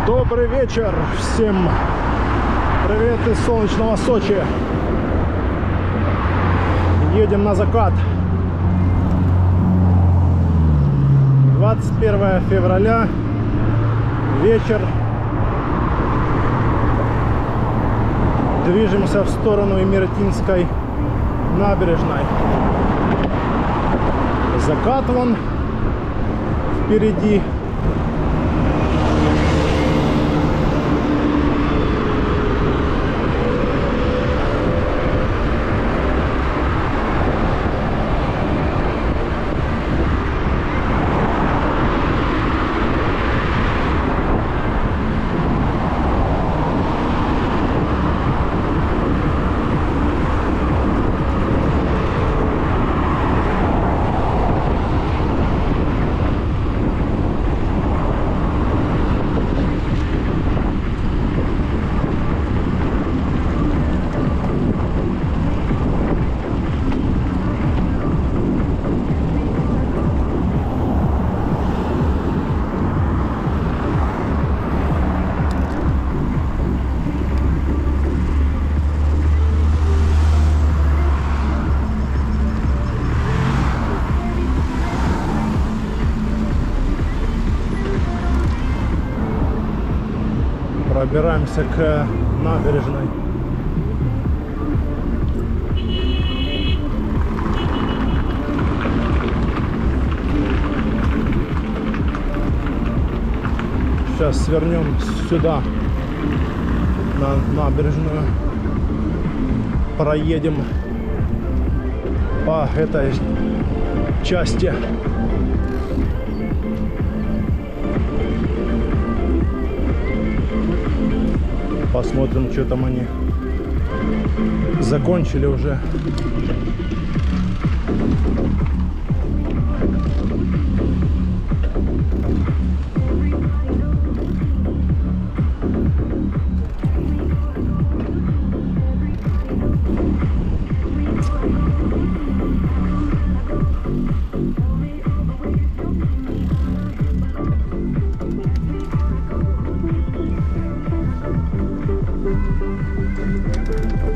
Добрый вечер всем! Привет из солнечного Сочи! Едем на закат. 21 февраля, вечер. Движемся в сторону Имертинской набережной. Закат вон впереди. Пробираемся к набережной. Сейчас свернем сюда, на набережную. Проедем по этой части. Посмотрим, что там они закончили уже.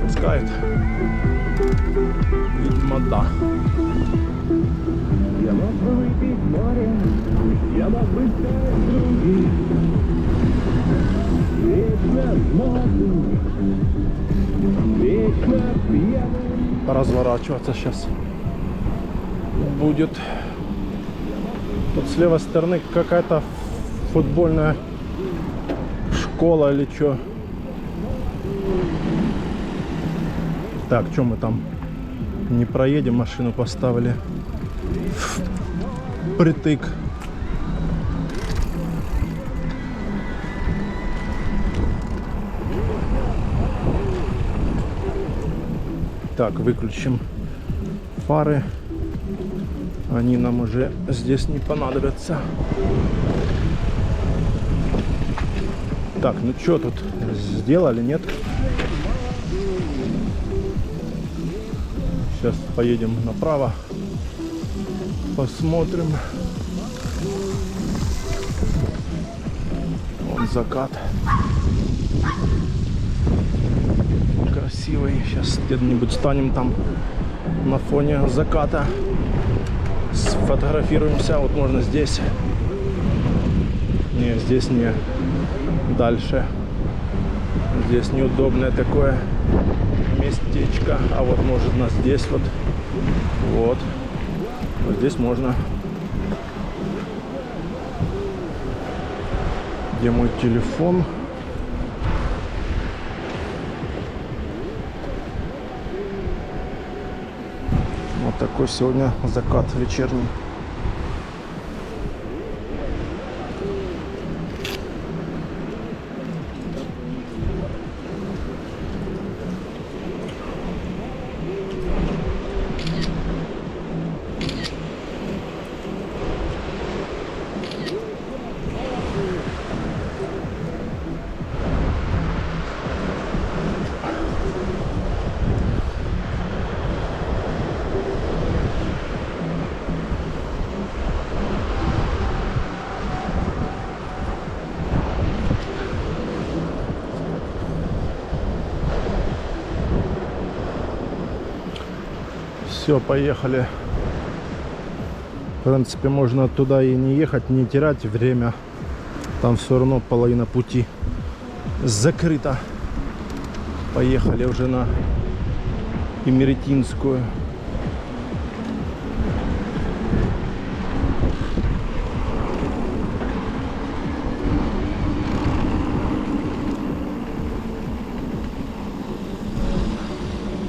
Опускает. Видимо, да. Я мог бы выпить море, я мог бы стать другим. Вечно молодым, вечно пьяным. Разворачиваться сейчас будет. Тут с левой стороны какая-то футбольная школа или что. Так, что мы там не проедем, машину поставили впритык. Так, выключим фары. Они нам уже здесь не понадобятся. Так, ну что тут сделали, нет? Сейчас поедем направо, посмотрим. Вон закат. Красивый. Сейчас где-нибудь станем там на фоне заката. Сфотографируемся. Вот можно здесь. Не, здесь не. Дальше. Здесь неудобное такое местечко. А вот может нас здесь вот. Вот. Вот здесь можно. Где мой телефон? Вот такой сегодня закат вечерний. Все, поехали. В принципе, можно туда и не ехать, не терять время. Там все равно половина пути закрыта. Поехали уже на Имеретинскую.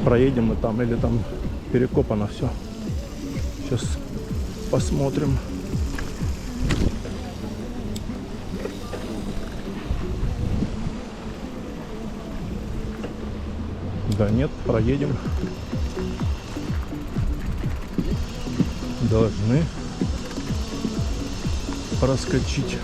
Проедем мы там или там перекопано все. Сейчас посмотрим. Да нет, проедем. Должны проскочить.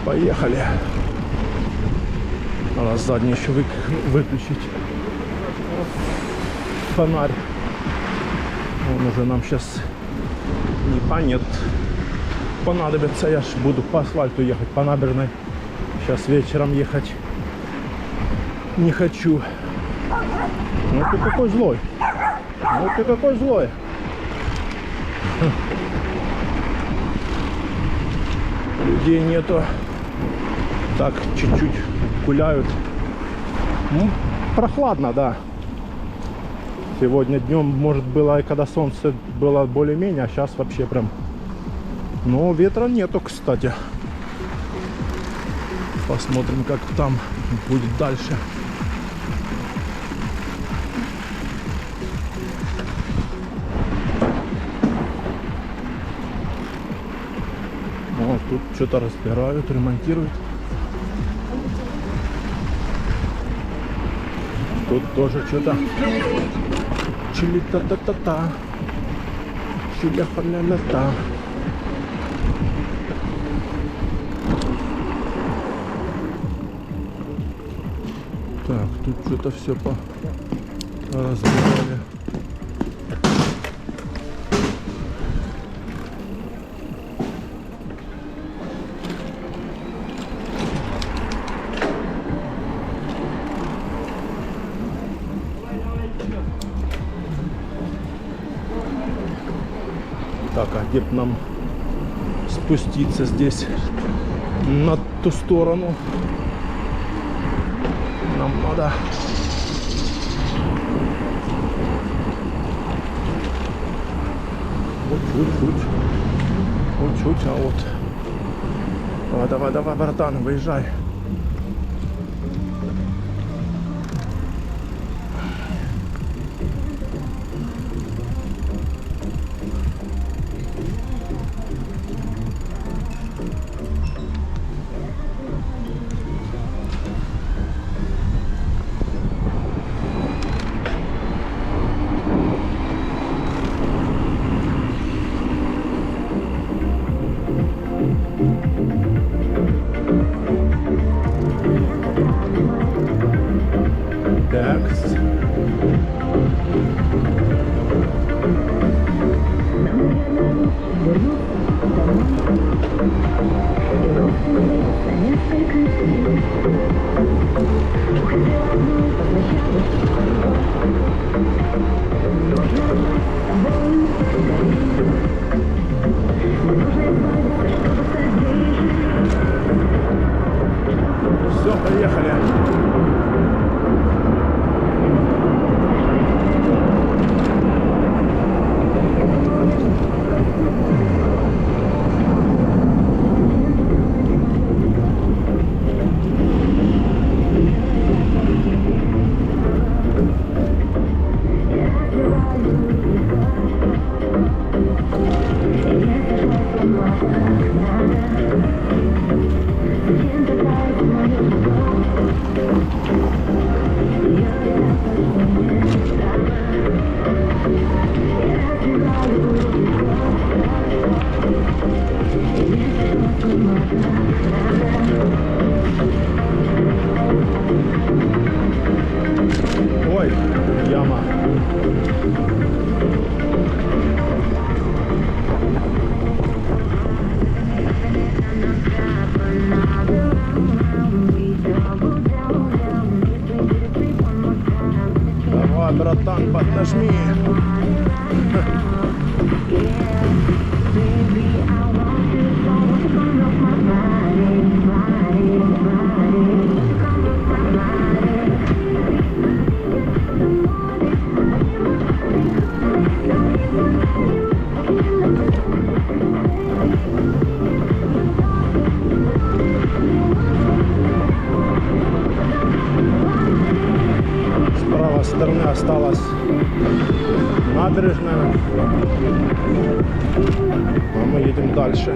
Поехали. Надо задний еще выключить фонарь. Он уже нам сейчас не понадобится. Я ж буду по асфальту ехать, по набережной. Сейчас вечером ехать не хочу. Ну ты какой злой. Ну ты какой злой. Людей нету. Так, чуть-чуть гуляют. Ну, прохладно, да. Сегодня днем, может, было, когда солнце было более-менее, а сейчас вообще прям... Но ветра нету, кстати. Посмотрим, как там будет дальше. О, тут что-то разбирают, ремонтируют. Тут тоже что-то чили-та-та-та-та, чили-ха-ля-ля-та. Так, тут что-то все разбирали. Так, а где нам спуститься здесь на ту сторону? Нам надо вот чуть-чуть, а вот. Давай, братан, выезжай. Все, поехали. Ой, яма. Давай, братан, поднажми. С правой стороны осталась набережная, а мы едем дальше.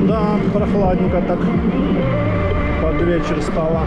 Да, прохладненько так под вечер стало.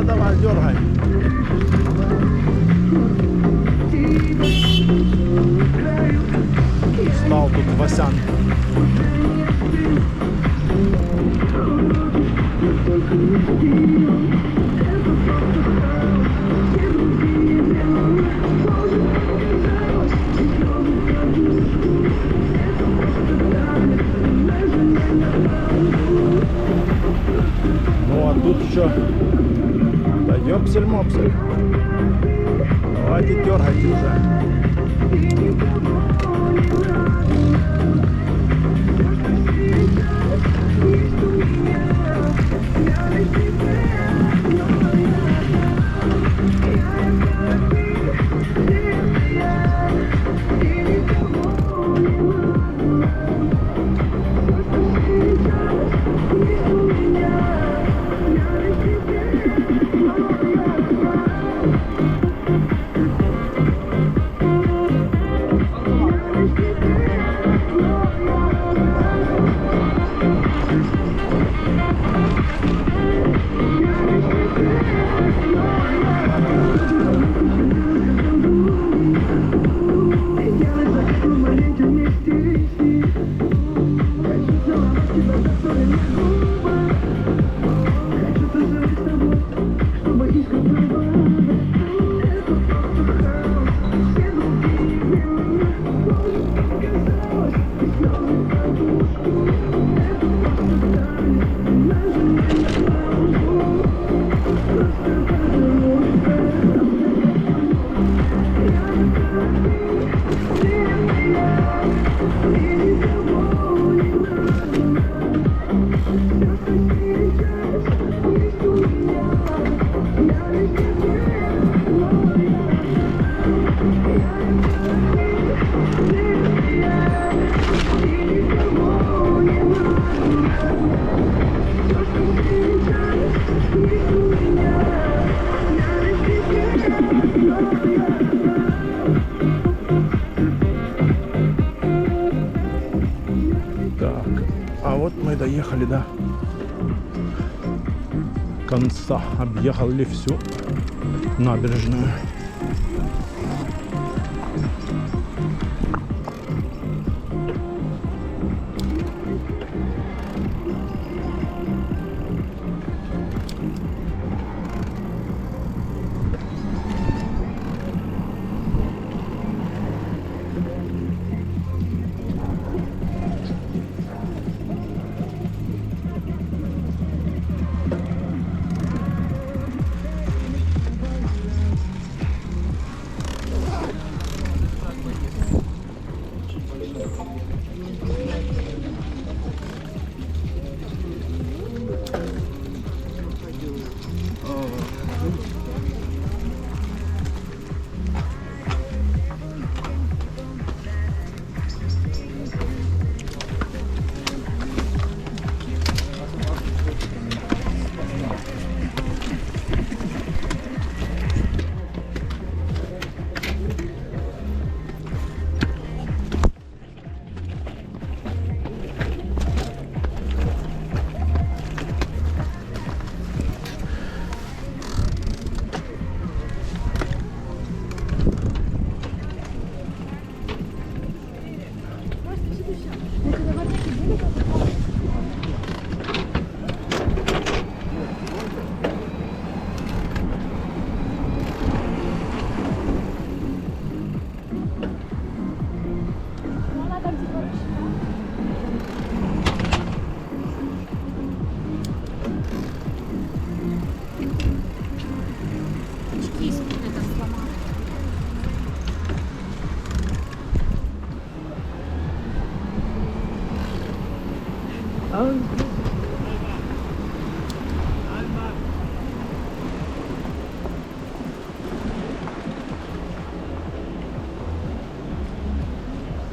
Давай, дергай. Стал тут Васян. Ну а тут еще... Да ёпсель-мопсель. Давайте дергайте уже. конца. Объехали всю набережную.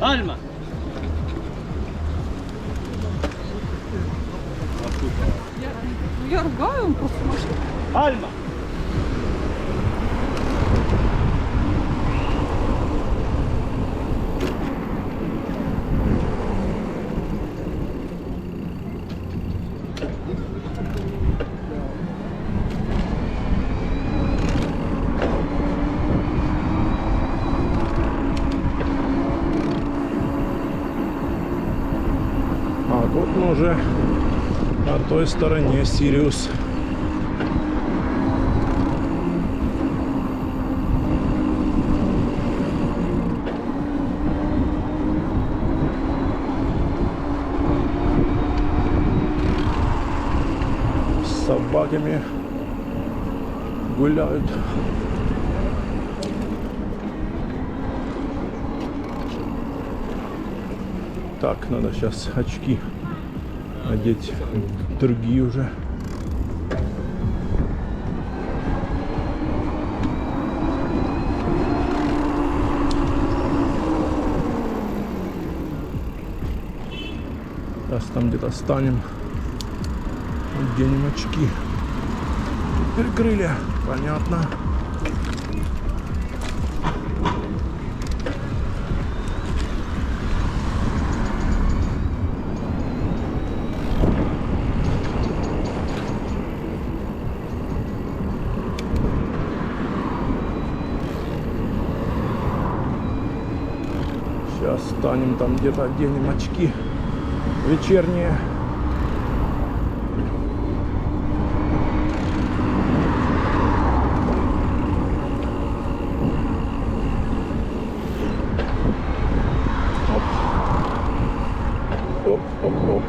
Альма! Я ругаю, он просто машина. Альма! А тут мы уже на той стороне Сириус. С собаками гуляют. Так, надо сейчас очки одеть, другие уже. Сейчас там где-то станем, оденем очки. Перекрыли, понятно. Сейчас станем там где-то, оденем очки вечерние. Оп, оп, оп, оп.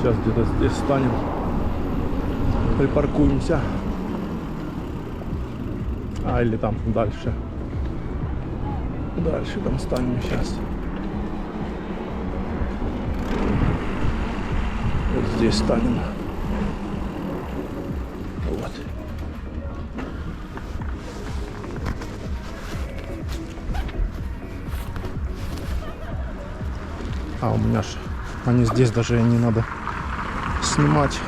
Сейчас где-то здесь станем, припаркуемся. А, или там дальше. Дальше там станем сейчас. Вот здесь станем. Вот. А, у меня ж... Они здесь даже не надо снимать.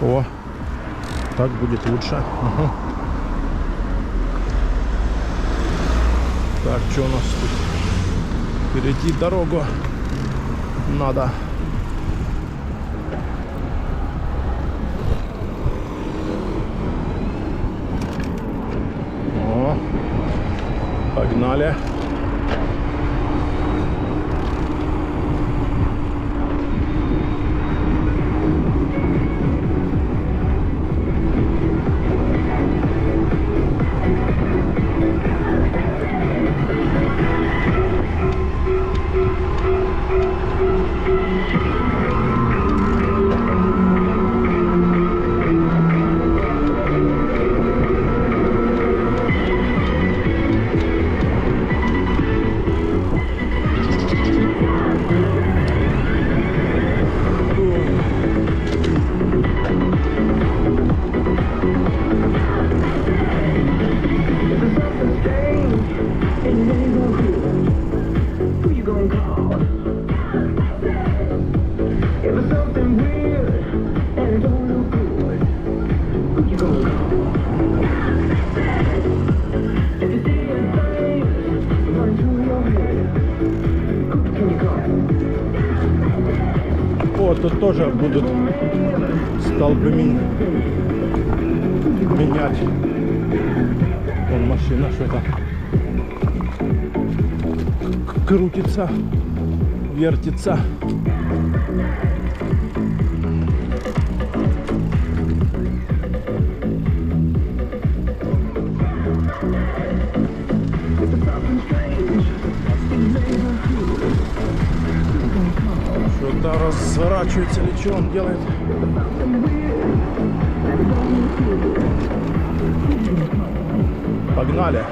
О, так будет лучше. Ага. Так, что у нас тут? Перейти дорогу надо. О, погнали. О, тут тоже будут столбы менять. Вон машина что-то крутится, вертится. Что-то разворачивается или что он делает? Погнали!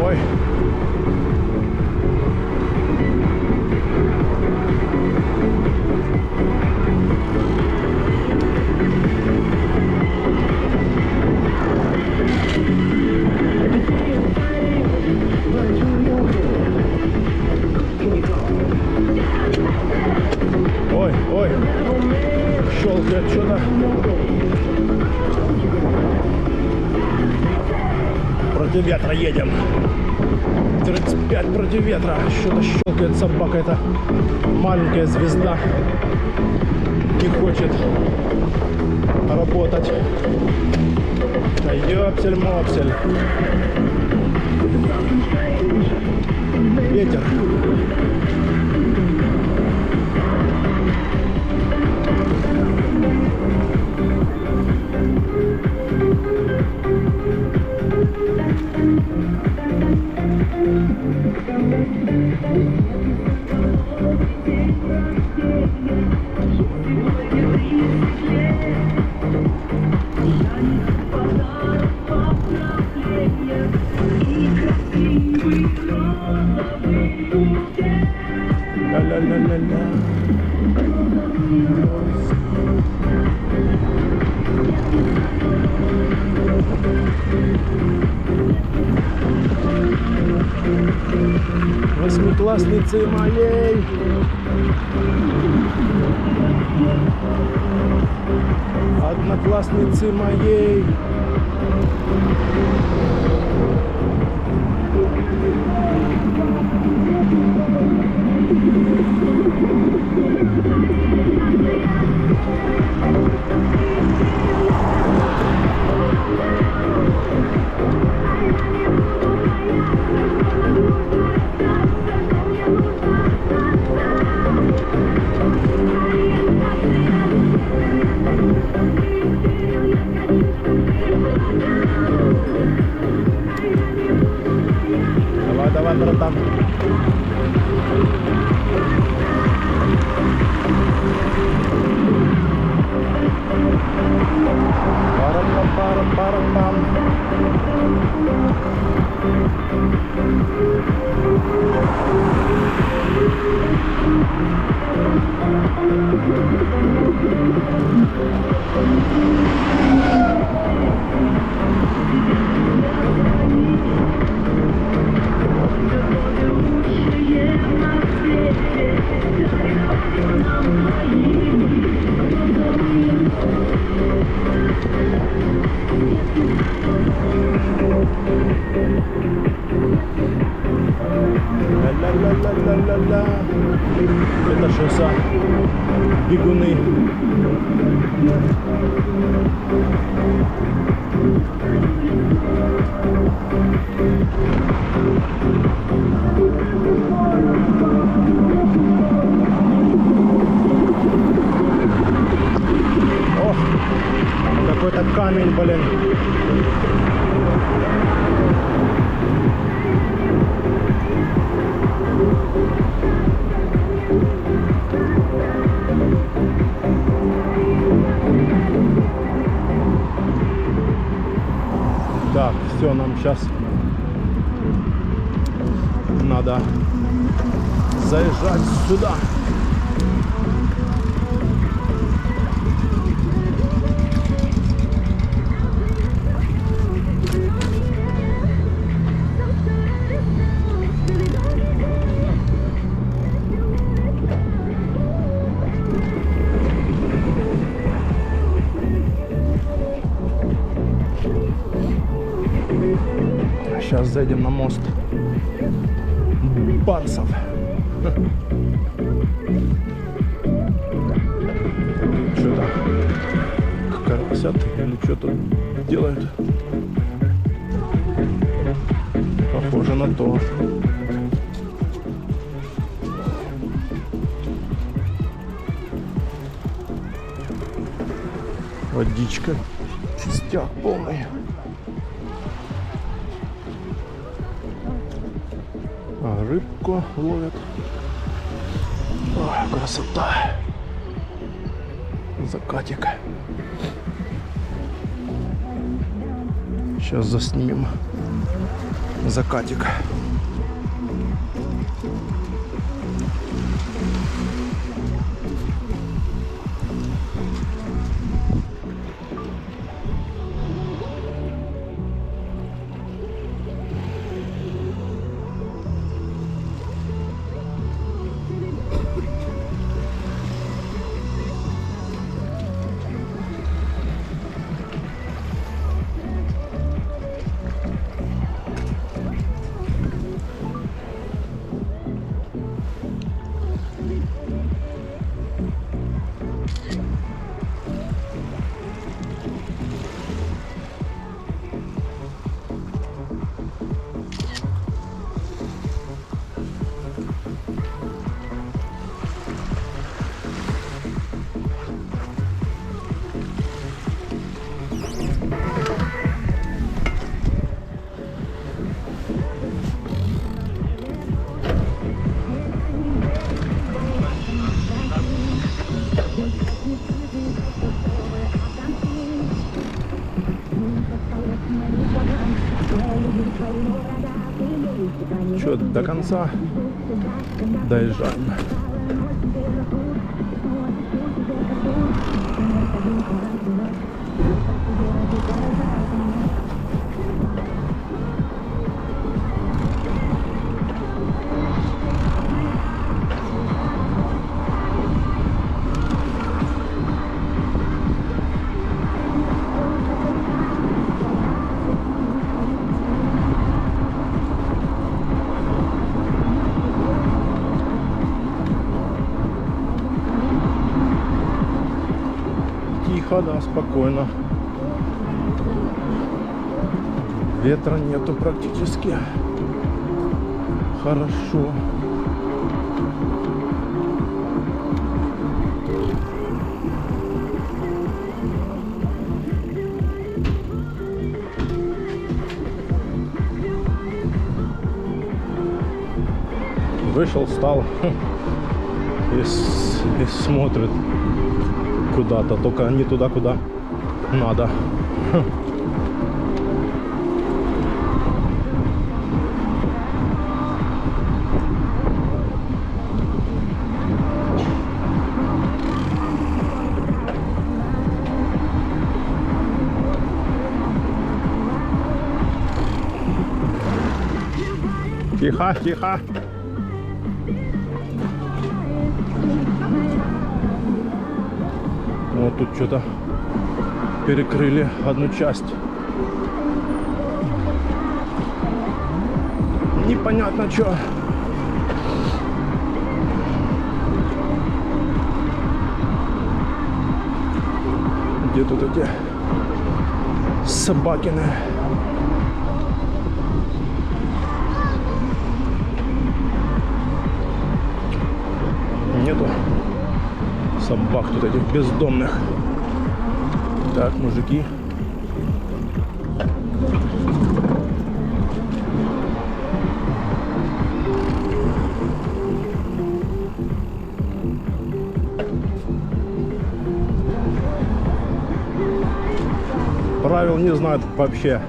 Ой! Ой, ой, щелкает что-то. Против ветра едем. 35 против ветра. Что-то щелкает собака. Это маленькая звезда. Не хочет работать. Да ёпсель-мопсель. Ветер. Ля-ля-ля-ля-ля. Восьмиклассницы моей. Одноклассницы моей. Давай, давай, братан. Ля-ля-ля-ля-ля-ля-ля. Это что за бегуны? Ох, какой-то камень, блин. Так, все, нам сейчас надо заезжать сюда. Сейчас зайдем на мост Барсов. Что-то карасят или что-то делают. Похоже на то. Водичка, чистяк полный. А рыбку ловят. Ой, красота. Закатик. Сейчас заснимем закатик. Что, до конца доезжаем. Тихо, да, спокойно. Ветра нету практически. Хорошо. Вышел, встал и смотрит куда-то, только не туда, куда надо. Тихо, тихо. Вот тут что-то перекрыли одну часть. Непонятно что. Где тут эти собакины? Нету собак тут этих бездомных. Так, мужики. Правил не знают вообще.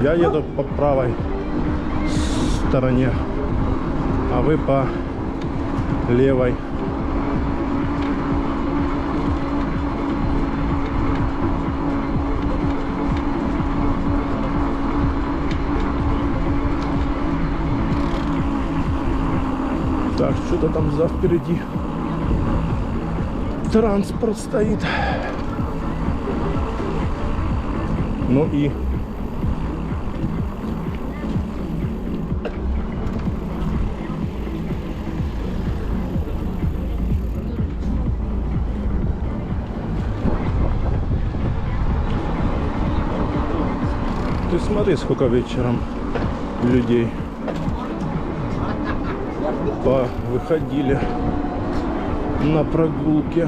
Я еду по правой стороне, а вы по левой. Так, что-то там за впереди. Транспорт стоит. Ну и ты смотри, сколько вечером людей выходили на прогулке.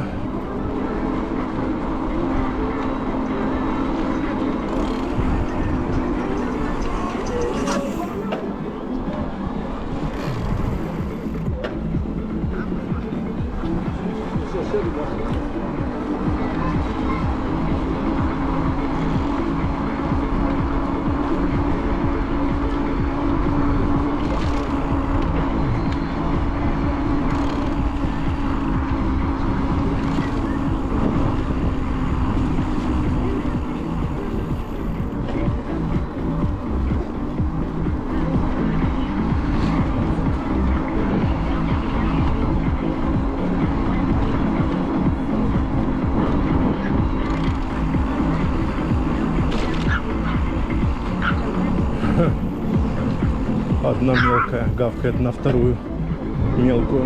Одна мелкая гавкает на вторую мелкую.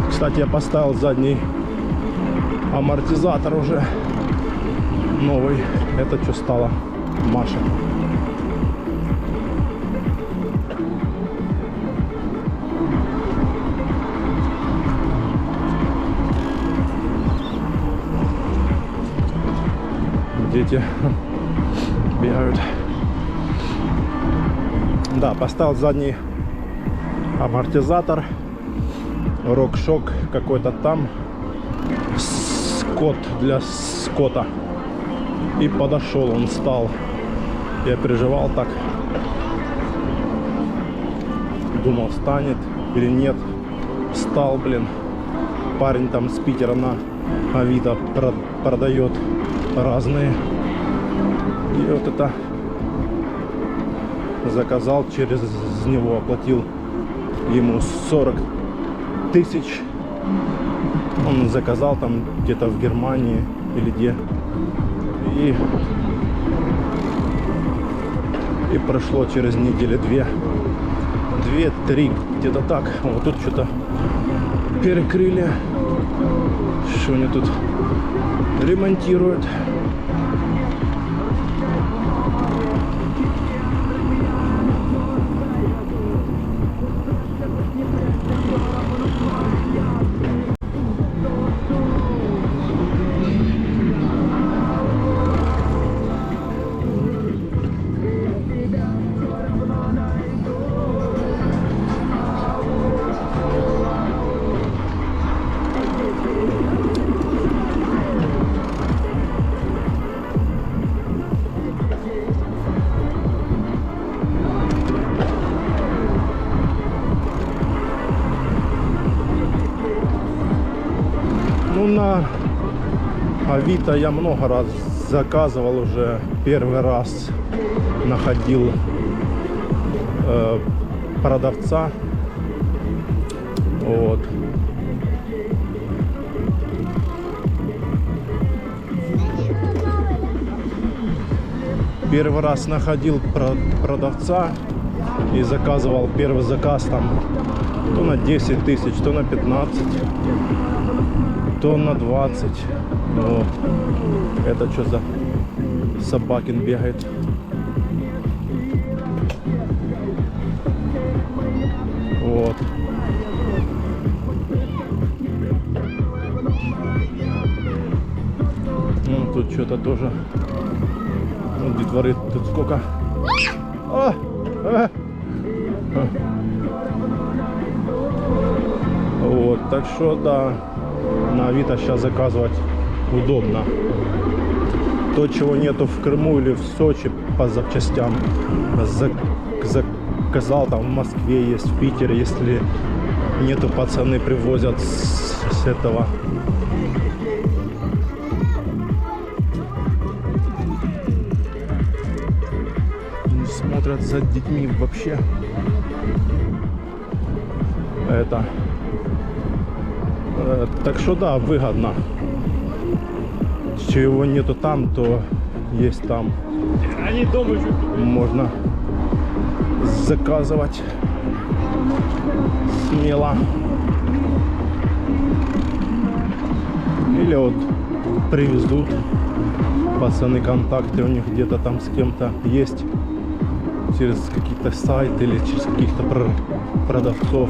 Кстати, я поставил задний амортизатор уже новый. Это что стало? Маша. Дети бегают. Да, поставил задний амортизатор. Рокшок какой-то там. Скот для скота. И подошел, он стал. Я переживал так. Думал, станет или нет. Стал, блин. Парень там с Питера на Авито продает разные. И вот это заказал через него, оплатил ему 40 тысяч. Он заказал там где-то в Германии или где. И прошло через недели две-три, где-то так. Вот тут что-то перекрыли. Что они тут ремонтируют. на Авито я много раз заказывал уже. Первый раз находил продавца. Вот. Первый раз находил продавца и заказывал первый заказ там то на 10 тысяч, то на 15, то на 20. Вот. Это что за собакин бегает? Вот. Ну, тут что-то тоже. Ну, детворы тут сколько? Вот, так что да, на Авито сейчас заказывать удобно. То, чего нету в Крыму или в Сочи по запчастям, заказал там в Москве, есть в Питере, если нету, пацаны привозят с этого. Не смотрят за детьми вообще. Это. Так что да, выгодно. Чего нету там, то есть там. Они дома еще. Можно заказывать смело. Или вот привезут. Пацаны, контакты у них где-то там с кем-то есть. Через какие-то сайты или через каких-то продавцов.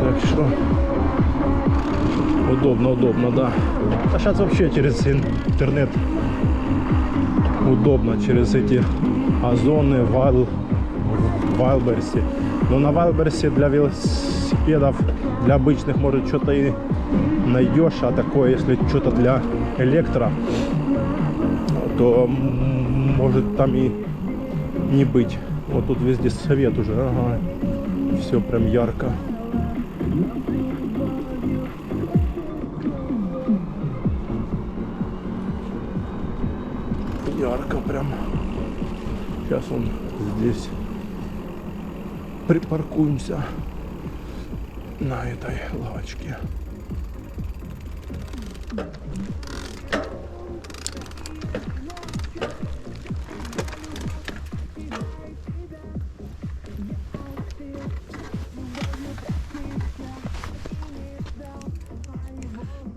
Так что удобно, да. А сейчас вообще через интернет удобно, через эти Озоны, Вайлберси. Но на Вайлберсе для велосипедов, для обычных, может, что-то и найдешь, а такое, если что-то для электро, то может там и не быть. Вот тут везде совет уже. Ага. Все прям ярко. Ярко прям. Сейчас он здесь припаркуемся на этой лавочке.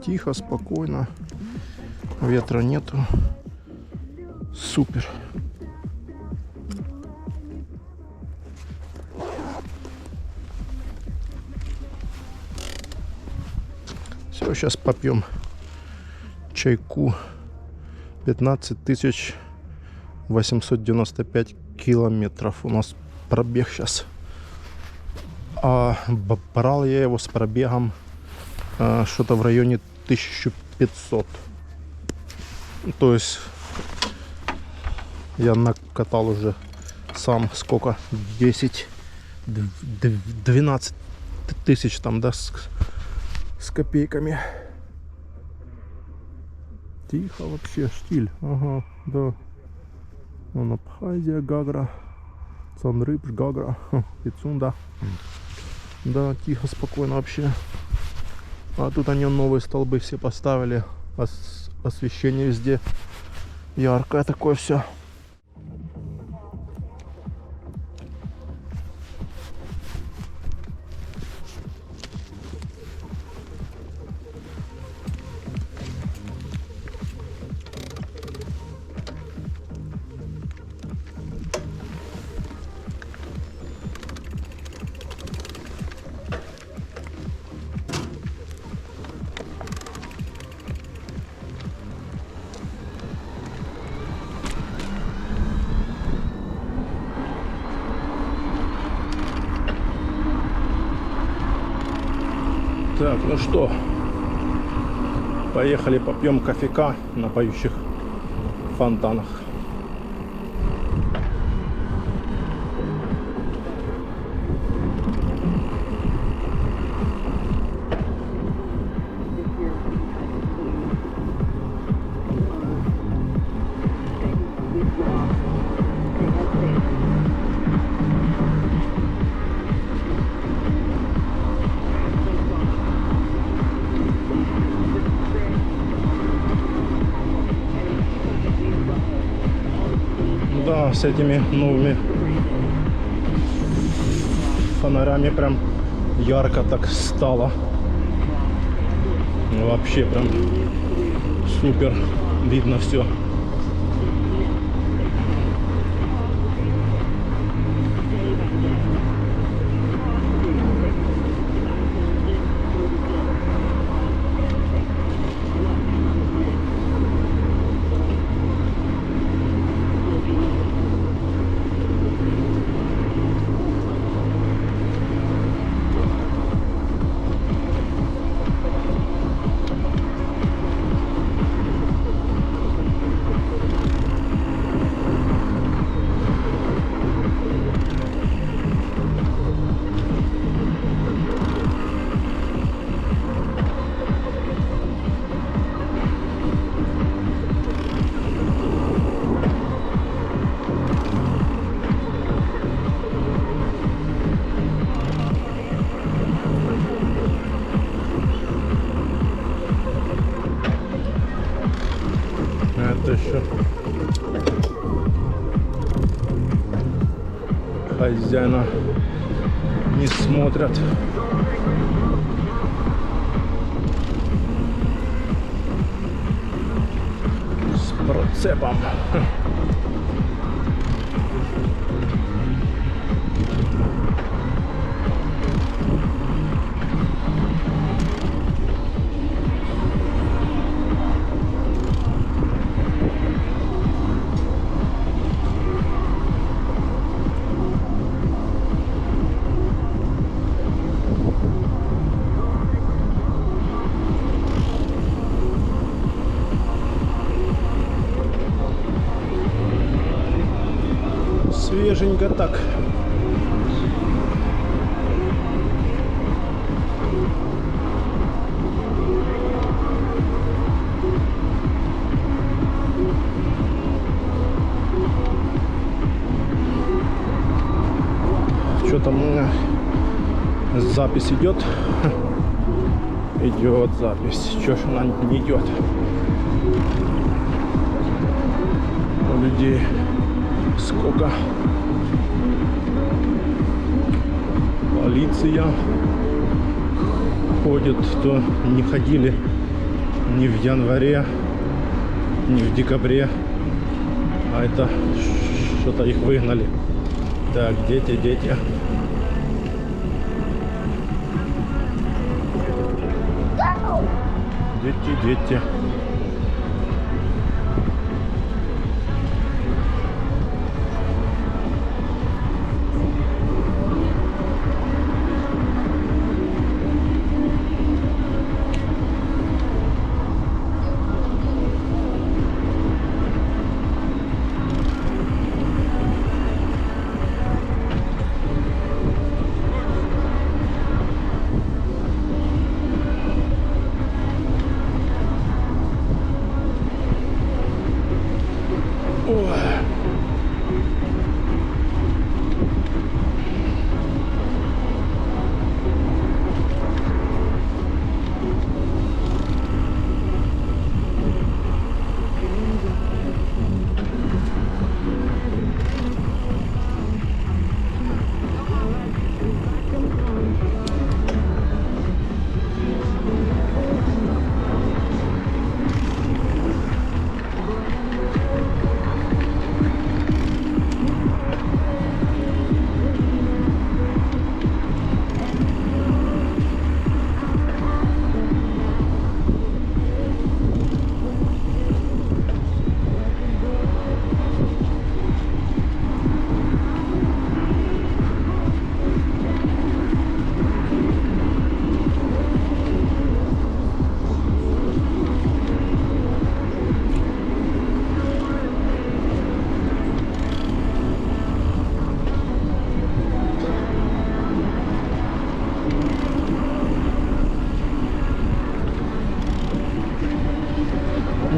Тихо, спокойно, ветра нету. Супер. Все, сейчас попьем чайку. 15 895 километров у нас пробег сейчас. А брал я его с пробегом что-то в районе 1500. То есть я накатал уже сам сколько? 10-12 тысяч там, да, с копейками. Тихо вообще, штиль. Ага, да. Вон Абхазия, Гагра, Цанрыб, Гагра, Пицунда. Да, тихо, спокойно вообще. А тут они новые столбы все поставили. Освещение везде яркое такое все. Так, ну что, поехали попьем кофейка на поющих фонтанах. А с этими новыми фонарями прям ярко так стало. Вообще прям супер видно все. Это еще хозяина не смотрят. С прицепом. Свеженько так. Что там у меня? Запись идет. Идет запись. Чё ж она не идет? У людей сколько? Полиция ходит, то не ходили ни в январе, ни в декабре, а это что-то их выгнали. Так, дети. Дети.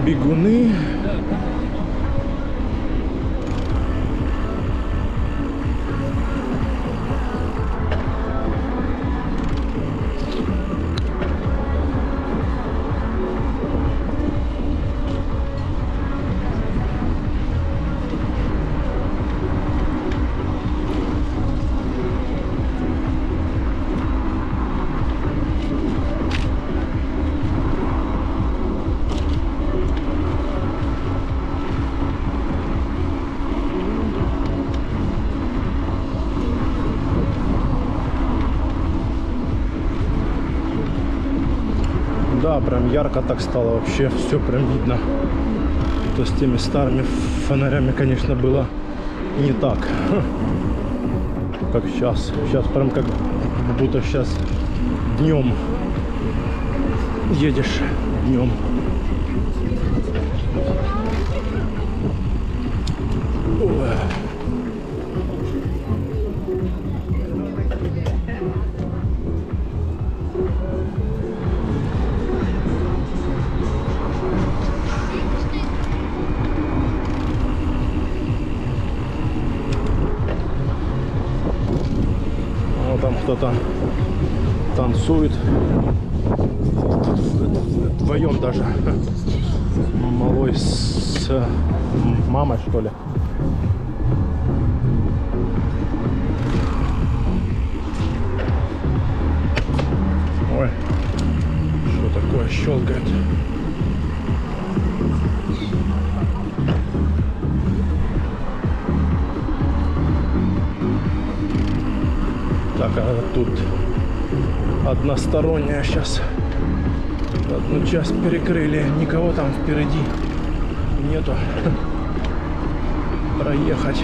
Бегуны. Да, прям ярко так стало, вообще все прям видно. То с теми старыми фонарями, конечно, было не так, как сейчас. Сейчас прям как будто сейчас днем едешь, днем. Ой. Вот там кто-то танцует. Вдвоем даже. Малой с мамой, что ли. Ой, что такое щелкает. Так, а тут односторонняя сейчас. Одну часть перекрыли, никого там впереди нету. Проехать.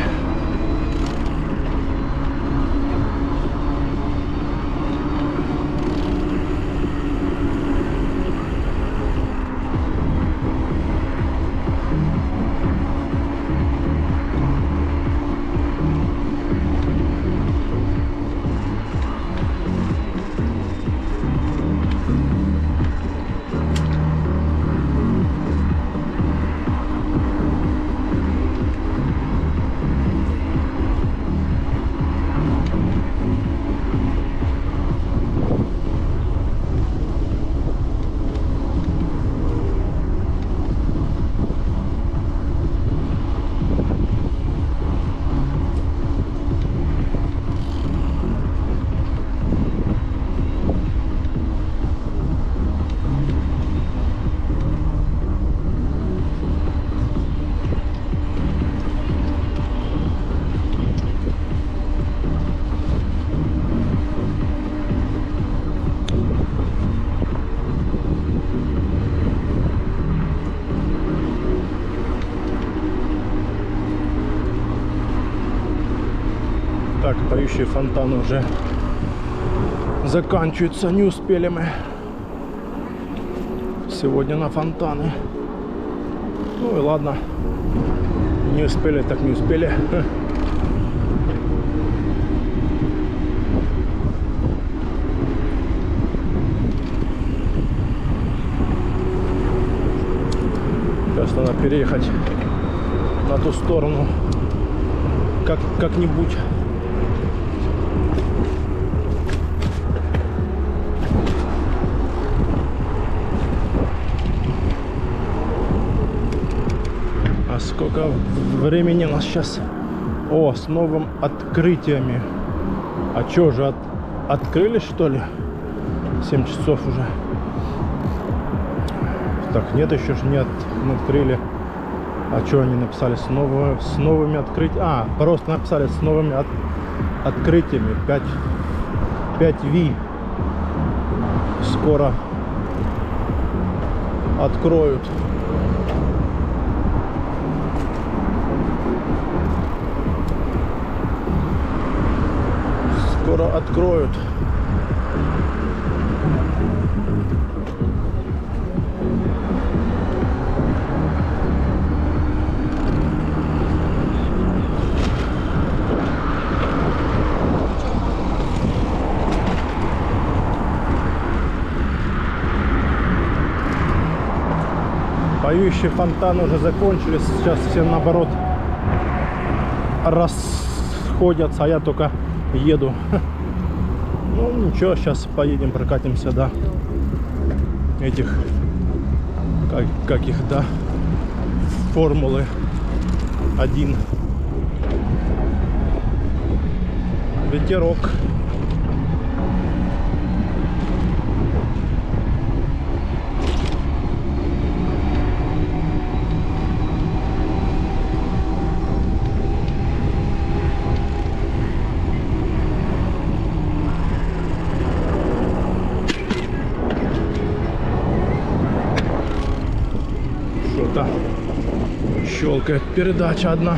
Так, поющие фонтаны уже заканчиваются, не успели мы сегодня на фонтаны. Ну и ладно, не успели, так не успели. Сейчас надо переехать на ту сторону как-нибудь. Сколько времени у нас сейчас? О, с новым открытиями. А что же, открыли, что ли? 7 часов уже. Так, нет, еще же не открыли. А что они написали? С новыми открытиями. А, просто написали с новыми открытиями. 5V. Скоро откроют. Скоро откроют. Поющие фонтаны уже закончились. Сейчас все наоборот расходятся, а я только еду. Ну ничего, сейчас поедем, прокатимся до этих, как их, до Формулы 1. Ветерок. щелкает передача одна.